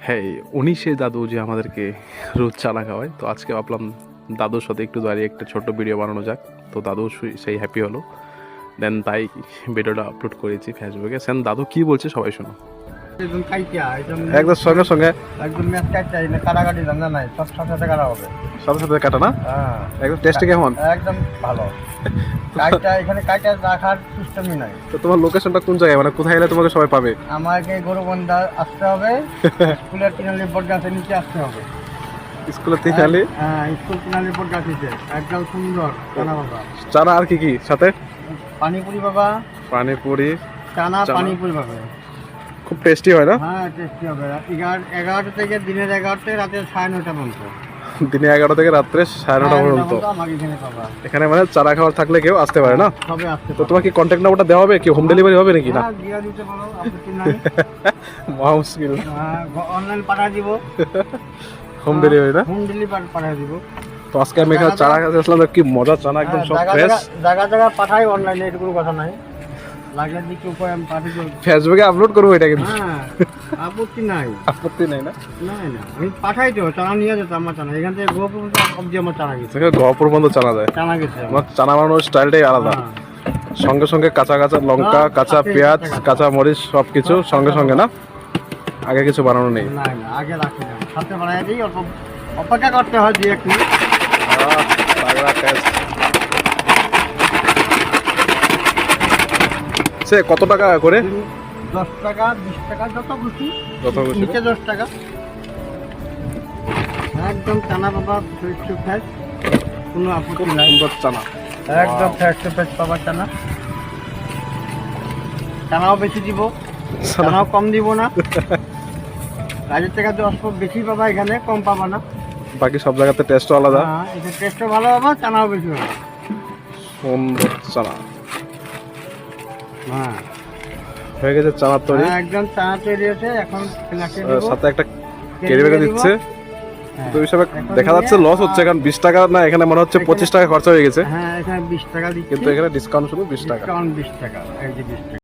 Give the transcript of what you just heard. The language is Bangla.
হ্যাঁ, উনি সেই দাদু যে আমাদেরকে রোজ চানা খাওয়ায়। তো আজকে ভাবলাম দাদুর সাথে একটু দাঁড়িয়ে একটা ছোট্ট ভিডিও বানানো যাক। তো দাদু সেই হ্যাপি হলো, দেন তাই ভিডিওটা আপলোড করেছি ফেসবুকে। সেন দাদু কি বলছে সবাই শোনো। একদম সঙ্গে সঙ্গে একদম ম্যাচ কাটতে না, কাটাকাটি ধান্দা নাই, সব সাথে কাটা হবে, সাথে সাথে কাটা না? হ্যাঁ, একদম টেস্টে কেমন? একদম ভালো। কাইটা এখানে কাইটা রাখার সিস্টেমই নাই। তো তোমার লোকেশনটা কোন জায়গায়, মানে কোথায় এলে তোমাকে সবাই পাবে? আমাকে গরুবন্ধা আসতে হবে, স্কুলের তিনালি বট গাছের নিচে আসতে হবে। স্কুলের তিনালি? হ্যাঁ, স্কুল তিনালি বট গাছ নিচে একদম সুন্দর চানা বাবা। চানা আর কি কি সাথে? পানিপুরি বাবা, পানিপুরি, চানা পানিপুরি বাবা। খুব টেস্টি হয় না? হ্যাঁ, টেস্টি হবে। 11টা থেকে দিনের 11টা রাতে 9:30 পর্যন্ত। দিনে 11টা থেকে রাত্রে 9:30 পর্যন্ত আমাকে এখানে পাবা। এখানে মানে চারা খাওয়ার থাকলে কেউ আসতে পারে না? সবে আসতে তো তোমার কি কন্ট্যাক্ট নাম্বারটা দেওয়া হবে? কি হোম ডেলিভারি হবে নাকি? না, হ্যাঁ, দিয়া দিতে পারো, আপত্তি নাই। মহা মুশকিল। অনলাইন পাঠা দিব, হোম ডেলিভারি না? হোম ডেলিভারি পাঠা দিব। তো আজকে আমি এখানে চারা খেতে আসলাম, কি মজা চানা, একদম সব ফ্রেশ। জায়গা পাঠাই অনলাইনে, এটা কোনো কথা নাই। লাগলে দিকে উপায় আমি পাঠিয়ে দেবো। ফেসবুকে আপলোড করবো এটা কিন্তু। হ্যাঁ, আপত্তি নাই। আপত্তি নাই না? নাই না, আমি পাঠাই দেবো, চানা নিয়ে যেত আমার চানা। এখান থেকে গোপুর অব্দি আমার চানা গেছে, গহপুর বন্ধ চানা যায়। চানা গেছে আমার। আমার চানা বানানোর স্টাইলটাই আলাদা। হ্যাঁ। সঙ্গে সঙ্গে কাঁচা কাঁচা লঙ্কা, কাঁচা পেঁয়াজ, কাঁচা মরিচ সবকিছু সঙ্গে সঙ্গে না? আগে কিছু বানানো নেই? না না, আগে রাখি না, সাথে বানাই দিই। অল্প অপেক্ষা করতে হয় 2-1 মিনিট। তাগড়া টেস্ট। সে কত টাকা করে? 10 টাকা, 20 টাকা, যত খুশি। যত খুশি। নিচে 10 টাকা। একদম চানা বাবা, ফ্রেশ টু ফ্রেশ, কোনো আপত্তি নাই। সুন্দর চানা, একদম ফ্রেশ টু ফ্রেশ পাবা চানা। চানাও বেশি দিব, চানাও কম দিব না। কাজের থেকে 10 বেশি পাবা, এখানে কম পাবা না। বাকি সব জায়গাতে টেস্টও আলাদা। হ্যাঁ, এটা টেস্টও ভালো পাবা, চানাও বেশি পাবা। সুন্দর চানা হ্যাঁ, হয়ে গেছে চানার তৈরি। একদম চানা তৈরি হয়েছে। এখন ফেলাকে দিব, সাথে একটা কেরি ব্যাগে দিচ্ছে। হ্যাঁ, তো হিসাবে এখন দেখা যাচ্ছে নিয়ে, লস হচ্ছে, কারণ 20 টাকা না, এখানে মনে হচ্ছে 25 টাকা খরচা হয়ে গেছে। হ্যাঁ, এখানে 20 টাকা দিচ্ছি, কিন্তু এখানে ডিসকাউন্ট শুধু 20 টাকা। ডিসকাউন্ট 20 টাকা, এই যে 20 টাকা।